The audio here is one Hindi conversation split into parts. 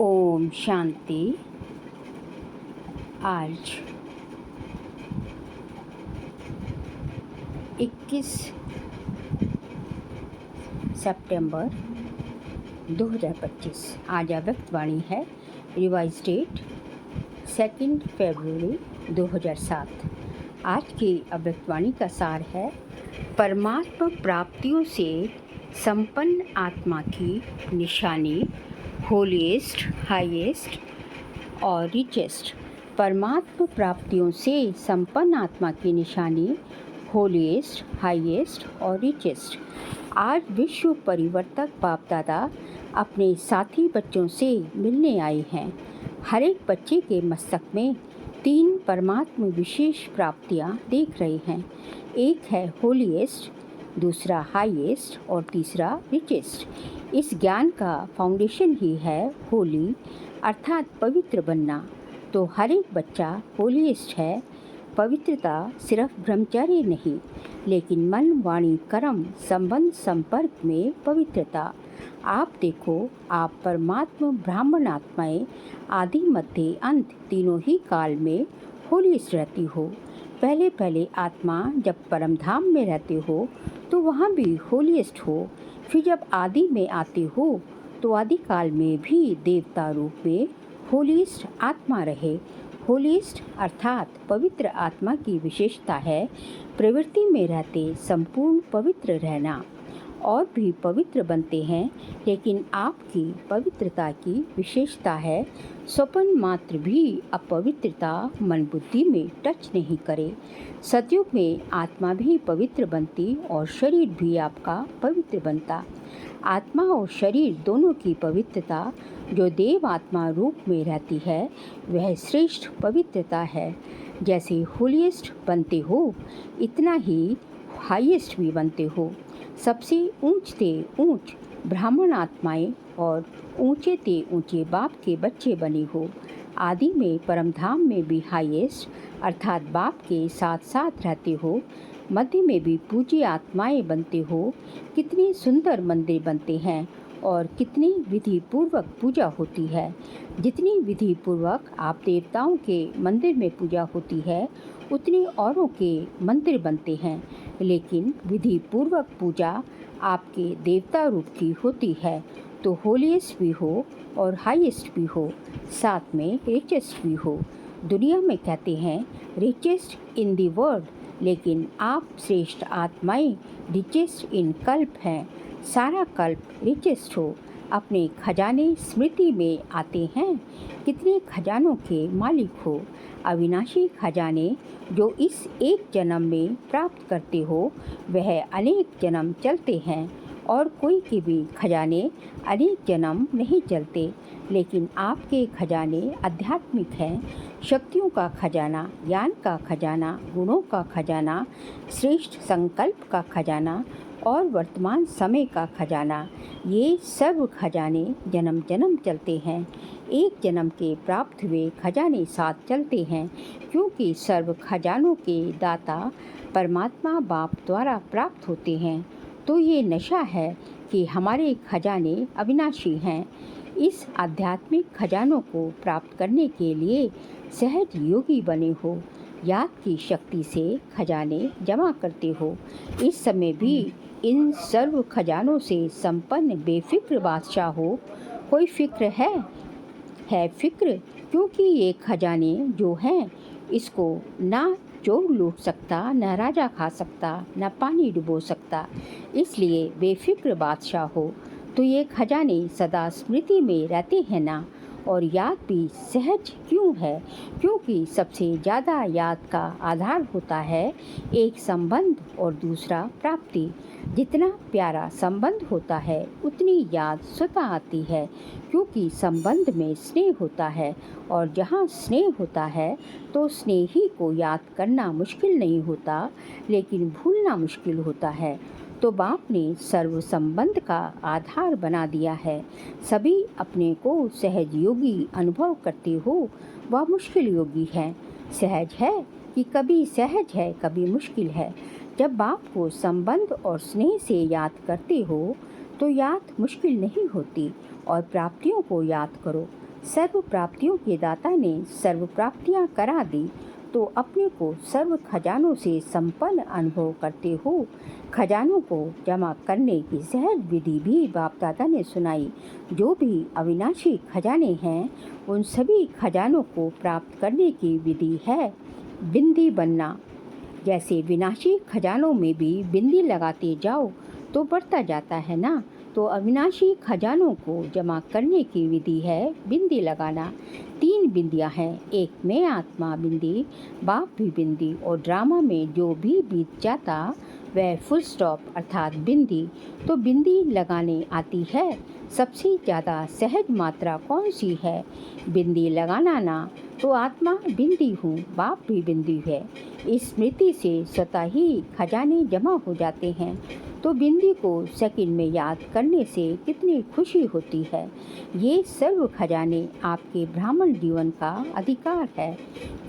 ओम शांति। आज 21 सितंबर 2025। आज अव्यक्त वाणी है रिवाइज डेट 2 फरवरी 2007। आज की अव्यक्त वाणी का सार है परमात्मा प्राप्तियों से संपन्न आत्मा की निशानी होलीएस्ट, हाईएस्ट और रिचेस्ट। परमात्मा प्राप्तियों से संपन्न आत्मा की निशानी होलीएस्ट, हाईएस्ट और रिचेस्ट। आज विश्व परिवर्तक बाप दादा अपने साथी बच्चों से मिलने आए हैं। हर एक बच्चे के मस्तक में 3 परमात्मा विशेष प्राप्तियां देख रहे हैं। एक है होलीएस्ट, दूसरा हाईएस्ट और तीसरा रिचेस्ट। इस ज्ञान का फाउंडेशन ही है होली अर्थात पवित्र बनना। तो हर एक बच्चा होलीएस्ट है। पवित्रता सिर्फ ब्रह्मचर्य नहीं, लेकिन मन, वाणी, कर्म, संबंध, संपर्क में पवित्रता। आप देखो, आप परमात्मा ब्राह्मण आत्माएं आदि मध्य अंत तीनों ही काल में होलीएस्ट रहती हो। पहले पहले आत्मा जब परमधाम में रहते हो तो वहाँ भी होलीएस्ट हो। फिर जब आदि में आते हो तो आदि काल में भी देवता रूप में होलीएस्ट आत्मा रहे। होलीएस्ट अर्थात पवित्र आत्मा की विशेषता है प्रवृत्ति में रहते संपूर्ण पवित्र रहना। और भी पवित्र बनते हैं, लेकिन आपकी पवित्रता की विशेषता है स्वपन मात्र भी अपवित्रता मन बुद्धि में टच नहीं करे। सतयुग में आत्मा भी पवित्र बनती और शरीर भी आपका पवित्र बनता। आत्मा और शरीर दोनों की पवित्रता जो देव आत्मा रूप में रहती है वह श्रेष्ठ पवित्रता है। जैसे होलीएस्ट बनते हो इतना ही हाईएस्ट भी बनते हो। सबसे ऊंच ते ऊंच ब्राह्मण आत्माएं और ऊंचे ते ऊंचे बाप के बच्चे बने हो। आदि में परमधाम में भी हाईएस्ट अर्थात बाप के साथ साथ रहते हो। मध्य में भी पूज्य आत्माएं बनते हो। कितने सुंदर मंदिर बनते हैं और कितनी विधि पूर्वक पूजा होती है। जितनी विधि पूर्वक आप देवताओं के मंदिर में पूजा होती है उतने औरों के मंदिर बनते हैं, लेकिन विधि पूर्वक पूजा आपके देवता रूप की होती है। तो होलीएस्ट भी हो और हाईएस्ट भी हो, साथ में रिचेस्ट भी हो। दुनिया में कहते हैं रिचेस्ट इन द वर्ल्ड, लेकिन आप श्रेष्ठ आत्माएं रिचेस्ट इन कल्प हैं। सारा कल्प रिचेस्ट हो। अपने खजाने स्मृति में आते हैं। कितने खजानों के मालिक हो। अविनाशी खजाने जो इस एक जन्म में प्राप्त करते हो वह अनेक जन्म चलते हैं, और कोई के भी खजाने अनेक जन्म नहीं चलते। लेकिन आपके खजाने आध्यात्मिक हैं। शक्तियों का खजाना, ज्ञान का खजाना, गुणों का खजाना, श्रेष्ठ संकल्प का खजाना और वर्तमान समय का खजाना, ये सर्व खजाने जन्म जन्म चलते हैं। एक जन्म के प्राप्त हुए खजाने साथ चलते हैं, क्योंकि सर्व खजानों के दाता परमात्मा बाप द्वारा प्राप्त होते हैं। तो ये नशा है कि हमारे खजाने अविनाशी हैं। इस आध्यात्मिक खजानों को प्राप्त करने के लिए सहज योगी बने हो। याद की शक्ति से खजाने जमा करते हो। इस समय भी इन सर्व खजानों से संपन्न बेफिक्र बादशाह हो। कोई फिक्र है फिक्र, क्योंकि ये खजाने जो हैं इसको ना चोर लूट सकता, न राजा खा सकता, न पानी डुबो सकता। इसलिए बेफिक्र बादशाह हो। तो ये खजाने सदा स्मृति में रहते हैं ना। और याद भी सहज क्यों है? क्योंकि सबसे ज़्यादा याद का आधार होता है एक संबंध और दूसरा प्राप्ति। जितना प्यारा संबंध होता है उतनी याद स्वतः आती है, क्योंकि संबंध में स्नेह होता है, और जहाँ स्नेह होता है तो स्नेही को याद करना मुश्किल नहीं होता, लेकिन भूलना मुश्किल होता है। तो बाप ने सर्व संबंध का आधार बना दिया है। सभी अपने को सहज योगी अनुभव करते हो, वह मुश्किल योगी है। सहज है कि कभी सहज है, कभी मुश्किल है। जब बाप को संबंध और स्नेह से याद करते हो तो याद मुश्किल नहीं होती। और प्राप्तियों को याद करो। सर्व प्राप्तियों के दाता ने सर्व प्राप्तियाँ करा दी, तो अपने को सर्व खजानों से संपन्न अनुभव करते हो खजानों को जमा करने की सहज विधि भी बाप दादा ने सुनाई। जो भी अविनाशी खजाने हैं, उन सभी खजानों को प्राप्त करने की विधि है बिंदी बनना। जैसे विनाशी खजानों में भी बिंदी लगाते जाओ तो बढ़ता जाता है ना, तो अविनाशी खजानों को जमा करने की विधि है बिंदी लगाना। 3 बिंदियां हैं, एक मैं आत्मा बिंदी, बाप भी बिंदी, और ड्रामा में जो भी बीत जाता वह फुल स्टॉप अर्थात बिंदी। तो बिंदी लगाने आती है। सबसे ज़्यादा सहज मात्रा कौन सी है? बिंदी लगाना ना। तो आत्मा बिंदी हूँ, बाप भी बिंदी है। इस स्मृति से स्वतः ही खजाने जमा हो जाते हैं। तो बिंदी को सेकंड में याद करने से कितनी खुशी होती है। ये सर्व खजाने आपके ब्राह्मण जीवन का अधिकार है,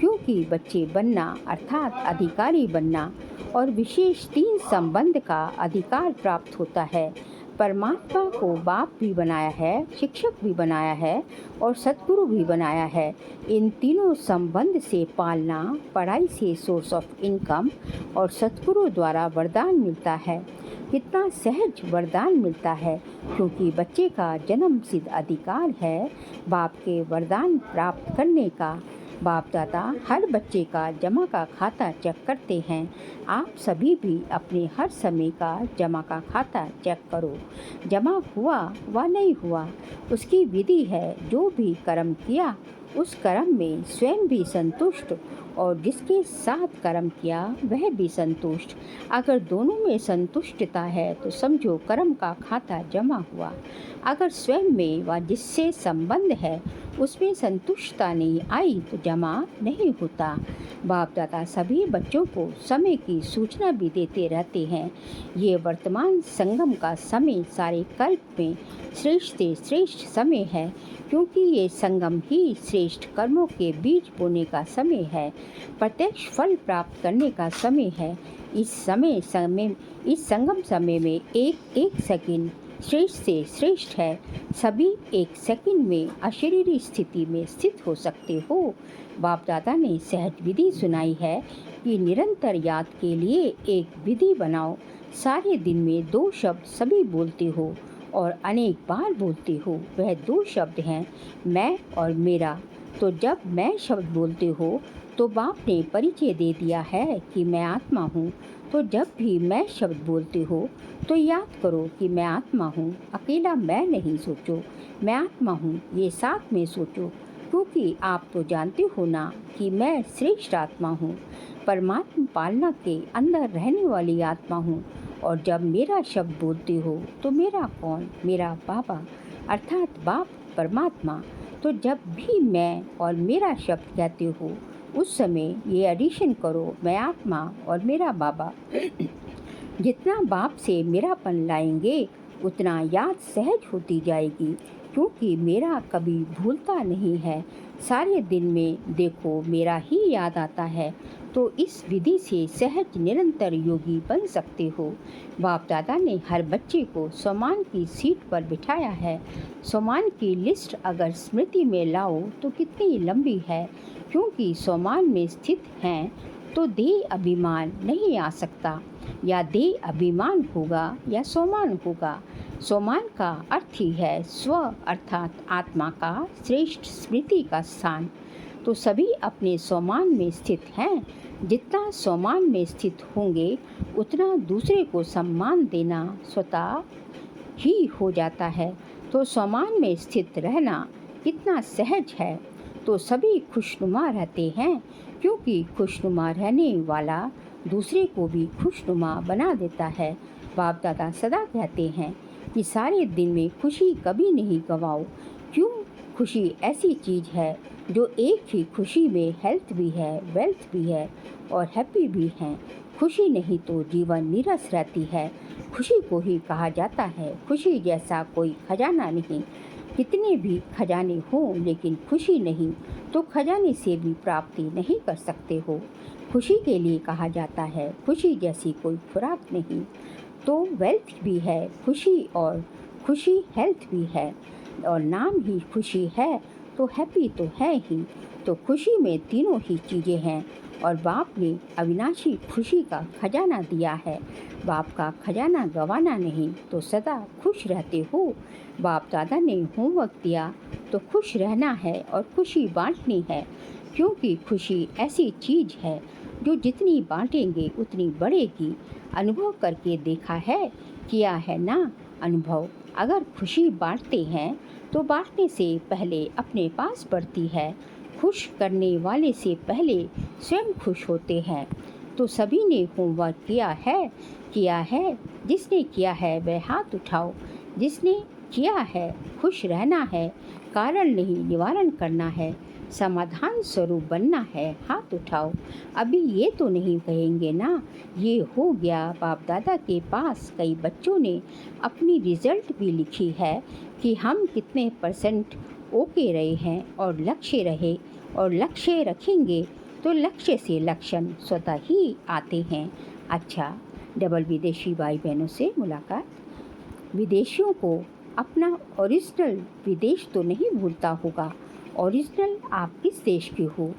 क्योंकि बच्चे बनना अर्थात अधिकारी बनना और विशेष 3 संबंध का अधिकार प्राप्त होता है। परमात्मा को बाप भी बनाया है, शिक्षक भी बनाया है और सद्गुरु भी बनाया है। इन तीनों संबंध से पालना, पढ़ाई से सोर्स ऑफ इनकम और सद्गुरु द्वारा वरदान मिलता है। कितना सहज वरदान मिलता है, क्योंकि बच्चे का जन्म सिद्ध अधिकार है बाप के वरदान प्राप्त करने का। बाप दादा हर बच्चे का जमा का खाता चेक करते हैं। आप सभी भी अपने हर समय का जमा का खाता चेक करो। जमा हुआ व नहीं हुआ, उसकी विधि है। जो भी कर्म किया उस कर्म में स्वयं भी संतुष्ट और जिसके साथ कर्म किया वह भी संतुष्ट। अगर दोनों में संतुष्टता है तो समझो कर्म का खाता जमा हुआ। अगर स्वयं में व जिससे संबंध है उसमें संतुष्टता नहीं आई तो जमा नहीं होता। बाप दादा सभी बच्चों को समय की सूचना भी देते रहते हैं। ये वर्तमान संगम का समय सारे कल्प में श्रेष्ठ से श्रेष्ठ समय है, क्योंकि ये संगम ही श्रेष्ठ कर्मों के बीज बोने का समय है, प्रत्यक्ष फल प्राप्त करने का समय है। इस संगम समय में एक सेकंड श्रेष्ठ से श्रेष्ठ है। सभी एक सेकंड में अशरीरी स्थिति में स्थित हो सकते हो। बाप दादा ने सहज विधि सुनाई है कि निरंतर याद के लिए एक विधि बनाओ। सारे दिन में 2 शब्द सभी बोलते हो और अनेक बार बोलते हो। वह 2 शब्द हैं, मैं और मेरा। तो जब मैं शब्द बोलते हो तो बाप ने परिचय दे दिया है कि मैं आत्मा हूँ। तो जब भी मैं शब्द बोलते हो तो याद करो कि मैं आत्मा हूँ। अकेला मैं नहीं सोचो, मैं आत्मा हूँ ये साथ में सोचो, क्योंकि आप तो जानते हो ना कि मैं श्रेष्ठ आत्मा हूँ, परमात्मा पालना के अंदर रहने वाली आत्मा हूँ। और जब मेरा शब्द बोलते हो तो मेरा कौन? मेरा बाबा अर्थात बाप परमात्मा। तो जब भी मैं और मेरा शब्द कहते हो उस समय ये एडिशन करो, मैं आत्मा और मेरा बाबा। जितना बाप से मेरापन लाएंगे उतना याद सहज होती जाएगी, क्योंकि मेरा कभी भूलता नहीं है। सारे दिन में देखो मेरा ही याद आता है। तो इस विधि से सहज निरंतर योगी बन सकते हो। बाप दादा ने हर बच्चे को सम्मान की सीट पर बिठाया है। सम्मान की लिस्ट अगर स्मृति में लाओ तो कितनी लंबी है, क्योंकि सम्मान में स्थित हैं तो देह अभिमान नहीं आ सकता। या देह अभिमान होगा या सम्मान होगा। सम्मान का अर्थ ही है स्व अर्थात आत्मा का श्रेष्ठ स्मृति का स्थान। तो सभी अपने सम्मान में स्थित हैं। जितना सम्मान में स्थित होंगे उतना दूसरे को सम्मान देना स्वतः ही हो जाता है। तो सम्मान में स्थित रहना कितना सहज है। तो सभी खुशनुमा रहते हैं, क्योंकि खुशनुमा रहने वाला दूसरे को भी खुशनुमा बना देता है। बाप दादा सदा कहते हैं कि सारे दिन में खुशी कभी नहीं गवाओ। क्यों? खुशी ऐसी चीज़ है जो एक ही खुशी में हेल्थ भी है, वेल्थ भी है और हैप्पी भी है। खुशी नहीं तो जीवन नीरस रहती है। खुशी को ही कहा जाता है खुशी जैसा कोई खजाना नहीं। कितने भी खजाने हों लेकिन खुशी नहीं तो खजाने से भी प्राप्ति नहीं कर सकते हो। खुशी के लिए कहा जाता है खुशी जैसी कोई खुराक नहीं। तो वेल्थ भी है खुशी और खुशी हेल्थ भी है और नाम ही खुशी है। तो हैप्पी तो है ही। तो खुशी में तीनों ही चीज़ें हैं और बाप ने अविनाशी खुशी का खजाना दिया है। बाप का खजाना गंवाना नहीं तो सदा खुश रहते हो। बाप दादा ने होमवर्क दिया तो खुश रहना है और खुशी बांटनी है, क्योंकि खुशी ऐसी चीज़ है जो जितनी बांटेंगे उतनी बढ़ेगी। अनुभव करके देखा है, किया है ना अनुभव। अगर खुशी बांटते हैं तो बांटने से पहले अपने पास बढ़ती है। खुश करने वाले से पहले स्वयं खुश होते हैं। तो सभी ने होमवर्क किया है। जिसने किया है वह हाथ उठाओ। जिसने किया है, खुश रहना है, कारण नहीं निवारण करना है, समाधान स्वरूप बनना है, हाथ उठाओ। अभी ये तो नहीं कहेंगे ना ये हो गया। बाप दादा के पास कई बच्चों ने अपनी रिजल्ट भी लिखी है कि हम कितने परसेंट ओके रहे हैं और लक्ष्य रखेंगे तो लक्ष्य से लक्षण स्वतः ही आते हैं। अच्छा, डबल विदेशी भाई बहनों से मुलाकात। विदेशियों को अपना ओरिजिनल विदेश तो नहीं भूलता होगा। ओरिजिनल आप किस देश के हो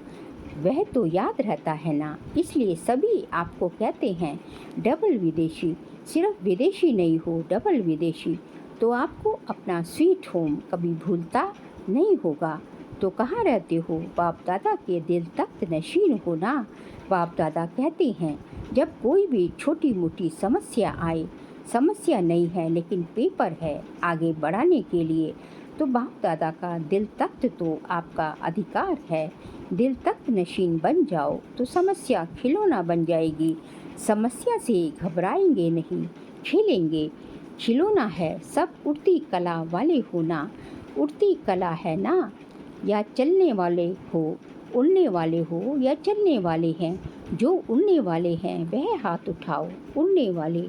वह तो याद रहता है ना, इसलिए सभी आपको कहते हैं डबल विदेशी। सिर्फ विदेशी नहीं हो, डबल विदेशी। तो आपको अपना स्वीट होम कभी भूलता नहीं होगा। तो कहाँ रहते हो? बाप दादा के दिल तख्त नशीन हो ना। बाप दादा कहते हैं जब कोई भी छोटी मोटी समस्या आए, समस्या नहीं है लेकिन पेपर है आगे बढ़ाने के लिए, तो बाप दादा का दिल तख्त तो आपका अधिकार है। दिल तख्त नशीन बन जाओ तो समस्या खिलौना बन जाएगी। समस्या से घबराएंगे नहीं, खेलेंगे। खिलौना है, सब उड़ती कला वाले हो ना। उड़ती कला है ना, या चलने वाले हो, उड़ने वाले हो या चलने वाले हैं। जो उड़ने वाले हैं वह हाथ उठाओ। उड़ने वाले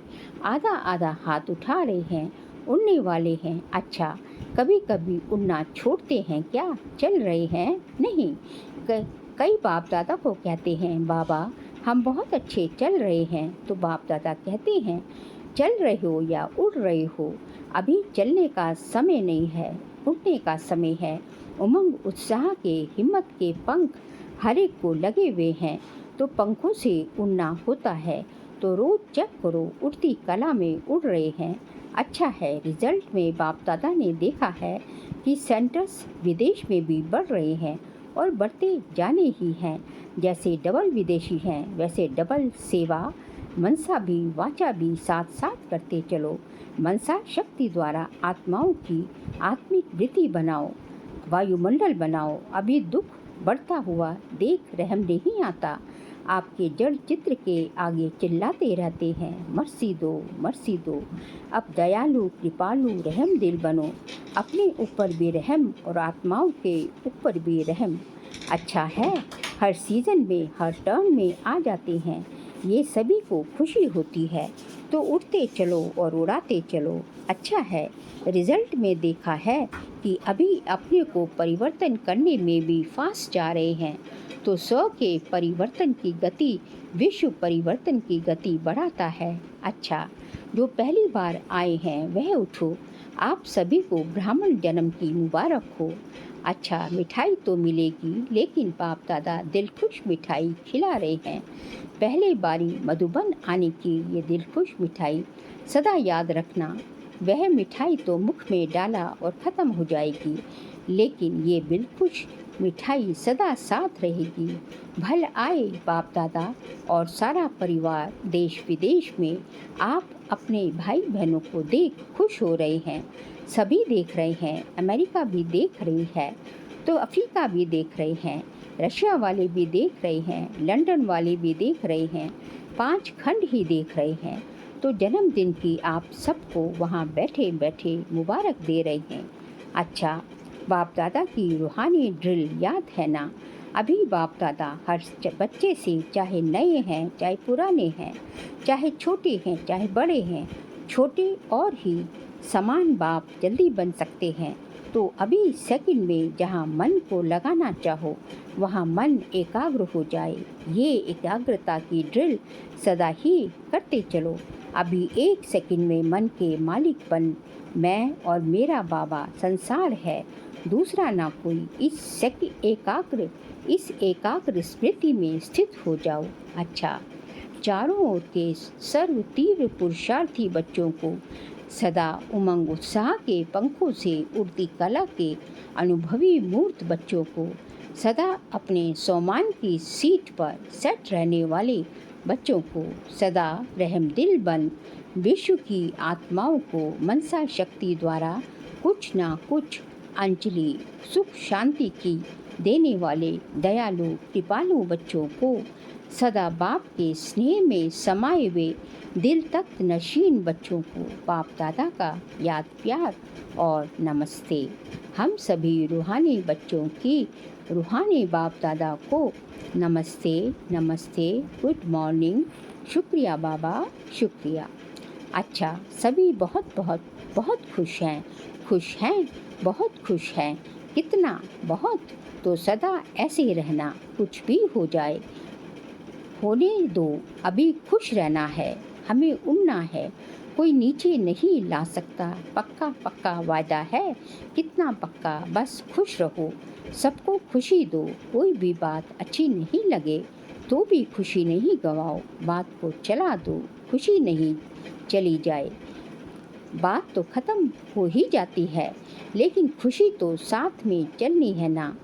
आधा आधा हाथ उठा रहे हैं, उड़ने वाले हैं। अच्छा, कभी कभी उड़ना छोड़ते हैं क्या? चल रहे हैं नहीं। कई बाप दादा को कहते हैं बाबा हम बहुत अच्छे चल रहे हैं। तो बाप दादा कहते हैं चल रहे हो या उड़ रहे हो, अभी चलने का समय नहीं है, उड़ने का समय है। उमंग उत्साह के हिम्मत के पंख हर एक को लगे हुए हैं, तो पंखों से उड़ना होता है। तो रोज चेक करो, उड़ती कला में उड़ रहे हैं। अच्छा है, रिजल्ट में बाप दादा ने देखा है कि सेंटर्स विदेश में भी बढ़ रहे हैं और बढ़ते जाने ही हैं। जैसे डबल विदेशी हैं वैसे डबल सेवा मनसा भी वाचा भी साथ साथ करते चलो। मनसा शक्ति द्वारा आत्माओं की आत्मिक वृत्ति बनाओ, वायुमंडल बनाओ। अभी दुख बढ़ता हुआ देख रहम नहीं आता। आपके जड़ चित्र के आगे चिल्लाते रहते हैं मर्सी दो, मर्सी दो। अब दयालु कृपालु रहम दिल बनो, अपने ऊपर भी रहम और आत्माओं के ऊपर भी रहम। अच्छा है, हर सीज़न में हर टर्न में आ जाते हैं, ये सभी को खुशी होती है। तो उड़ते चलो और उड़ाते चलो। अच्छा है, रिजल्ट में देखा है कि अभी अपने को परिवर्तन करने में भी फास्ट जा रहे हैं। तो स्व के परिवर्तन की गति विश्व परिवर्तन की गति बढ़ाता है। अच्छा, जो पहली बार आए हैं वह उठो। आप सभी को ब्राह्मण जन्म की मुबारक हो। अच्छा, मिठाई तो मिलेगी लेकिन बाप दादा दिल खुश मिठाई खिला रहे हैं। पहले बारी मधुबन आने की ये दिल खुश मिठाई सदा याद रखना। वह मिठाई तो मुख में डाला और ख़त्म हो जाएगी, लेकिन ये दिल खुश मिठाई सदा साथ रहेगी। भल आए बाप दादा और सारा परिवार देश विदेश में। आप अपने भाई बहनों को देख खुश हो रहे हैं। सभी देख रहे हैं, अमेरिका भी देख रही है, तो अफ्रीका भी देख रहे हैं, रशिया वाले भी देख रहे हैं, लंदन वाले भी देख रहे हैं, 5 खंड ही देख रहे हैं। तो जन्मदिन की आप सबको वहाँ बैठे बैठे मुबारक दे रहे हैं। अच्छा, बाप दादा की रूहानी ड्रिल याद है ना? अभी बाप दादा हर बच्चे से, चाहे नए हैं चाहे पुराने हैं, चाहे छोटे हैं चाहे बड़े हैं, छोटे और ही समान बाप जल्दी बन सकते हैं। तो अभी सेकंड में जहाँ मन को लगाना चाहो वहाँ मन एकाग्र हो जाए। ये एकाग्रता की ड्रिल सदा ही करते चलो। अभी 1 सेकंड में मन के मालिक बन। मैं और मेरा बाबा संसार है दूसरा ना कोई। इस एकाग्र स्मृति में स्थित हो जाओ। अच्छा, चारों ओर के सर्व तीव्र पुरुषार्थी बच्चों को, सदा उमंग उत्साह के पंखों से उड़ती कला के अनुभवी मूर्त बच्चों को, सदा अपने सम्मान की सीट पर सेट रहने वाले बच्चों को, सदा रहमदिल बन विश्व की आत्माओं को मनसा शक्ति द्वारा कुछ ना कुछ अंजलि सुख शांति की देने वाले दयालु कृपालु बच्चों को, सदा बाप के स्नेह में समाये हुए दिल तक नशीन बच्चों को बाप दादा का याद प्यार और नमस्ते। हम सभी रूहानी बच्चों की रूहानी बाप दादा को नमस्ते नमस्ते, गुड मॉर्निंग, शुक्रिया बाबा, शुक्रिया। अच्छा, सभी बहुत बहुत बहुत खुश हैं, बहुत खुश हैं। कितना? बहुत। तो सदा ऐसे ही रहना, कुछ भी हो जाए होने दो, अभी खुश रहना है, हमें उड़ना है, कोई नीचे नहीं ला सकता, पक्का पक्का वादा है। कितना पक्का? बस खुश रहो, सबको खुशी दो, कोई भी बात अच्छी नहीं लगे तो भी खुशी नहीं गवाओ, बात को चला दो, खुशी नहीं चली जाए। बात तो ख़त्म हो ही जाती है, लेकिन खुशी तो साथ में चलनी है ना।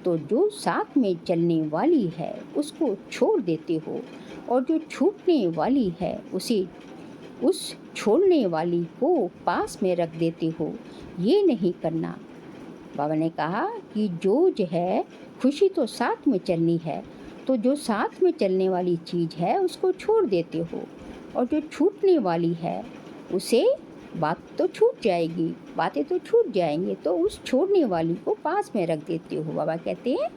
तो जो साथ में चलने वाली है उसको छोड़ देते हो, और जो छूटने वाली है उस छोड़ने वाली को पास में रख देते हो। ये नहीं करना। बाबा ने कहा कि जो है खुशी तो साथ में चलनी है, तो जो साथ में चलने वाली चीज़ है उसको छोड़ देते हो, और जो छूटने वाली है उसे, बात तो छूट जाएगी, बातें तो छूट जाएंगी, तो उस छोड़ने वाली को पास में रख देते हो। बाबा कहते हैं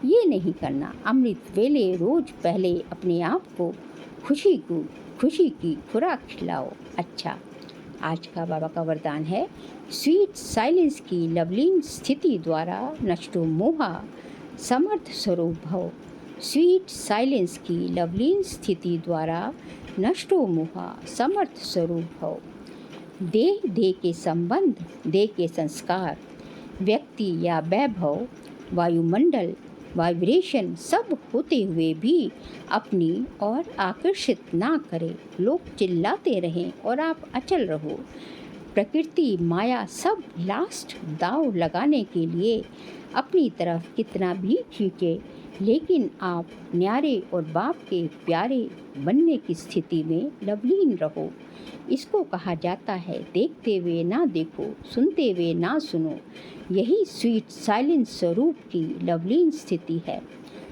ये नहीं करना। अमृत वेले रोज पहले अपने आप को खुशी की खुराक खिलाओ। अच्छा, आज का बाबा का वरदान है, स्वीट साइलेंस की लवलीन स्थिति द्वारा नष्टो मोहा समर्थ स्वरूप भव। स्वीट साइलेंस की लवलीन स्थिति द्वारा नष्टो मोहा समर्थ स्वरूप भव। देह के संबंध, देह के संस्कार, व्यक्ति या वैभव, वायुमंडल, वाइब्रेशन सब होते हुए भी अपनी ओर आकर्षित ना करें। लोग चिल्लाते रहें और आप अचल रहो। प्रकृति माया सब लास्ट दाव लगाने के लिए अपनी तरफ कितना भी खींचे, लेकिन आप न्यारे और बाप के प्यारे बनने की स्थिति में लवलीन रहो। इसको कहा जाता है देखते हुए ना देखो, सुनते हुए ना सुनो। यही स्वीट साइलेंस स्वरूप की लवलीन स्थिति है।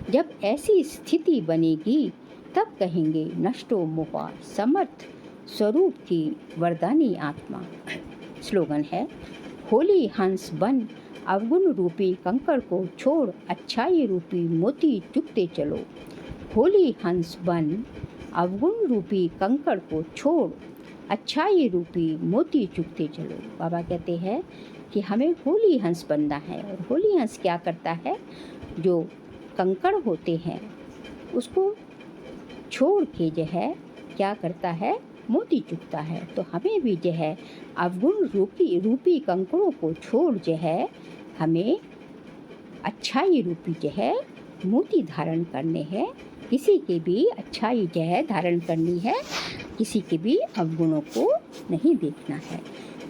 जब ऐसी स्थिति बनेगी तब कहेंगे नष्टो मोहा समर्थ स्वरूप की वरदानी आत्मा। स्लोगन है, होली हंस बन अवगुण रूपी कंकड़ को छोड़ अच्छाई रूपी मोती चुगते चलो। होली हंस बन अवगुण रूपी कंकड़ को छोड़ अच्छाई रूपी मोती चुगते चलो। बाबा कहते हैं कि हमें होली हंस बनना है। और होली हंस क्या करता है? जो कंकड़ होते हैं उसको छोड़ के जो है क्या करता है? मोती चुगता है। तो हमें भी जो है अवगुण रूपी कंकड़ों को छोड़ जो है हमें अच्छाई रूपी जो है मोती धारण करने हैं। किसी के भी अच्छाई जो है धारण करनी है, किसी के भी अवगुणों को नहीं देखना है।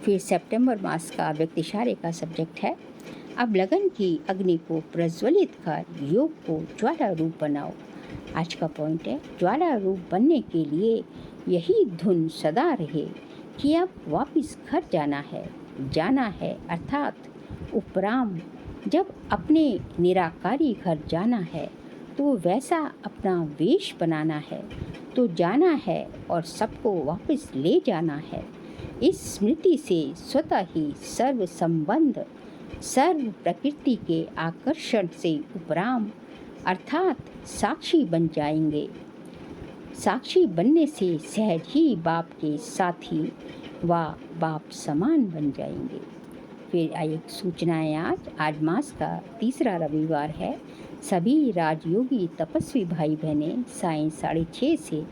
फिर सितंबर मास का व्यक्तिशारे का सब्जेक्ट है, अब लगन की अग्नि को प्रज्वलित कर योग को ज्वाला रूप बनाओ। आज का पॉइंट है, ज्वाला रूप बनने के लिए यही धुन सदा रहे कि अब वापस घर जाना है अर्थात उपराम। जब अपने निराकारी घर जाना है तो वैसा अपना वेश बनाना है, तो जाना है और सबको वापस ले जाना है। इस स्मृति से स्वतः ही सर्व संबंध, सर्व प्रकृति के आकर्षण से उपराम अर्थात साक्षी बन जाएंगे। साक्षी बनने से सहज ही बाप के साथी व बाप समान बन जाएंगे। फिर एक सूचनाएं, आज मास का तीसरा रविवार है। सभी राजयोगी तपस्वी भाई बहनें सायं 6:30 से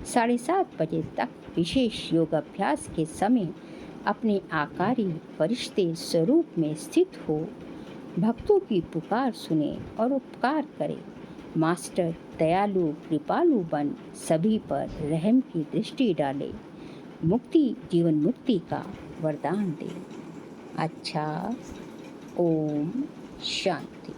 7:30 बजे तक विशेष योग अभ्यास के समय अपने आकारी फरिश्ते स्वरूप में स्थित हो भक्तों की पुकार सुने और उपकार करे। मास्टर दयालु कृपालु बन सभी पर रहम की दृष्टि डाले। मुक्ति जीवन मुक्ति का वरदान दे। अच्छा, ओम शांति।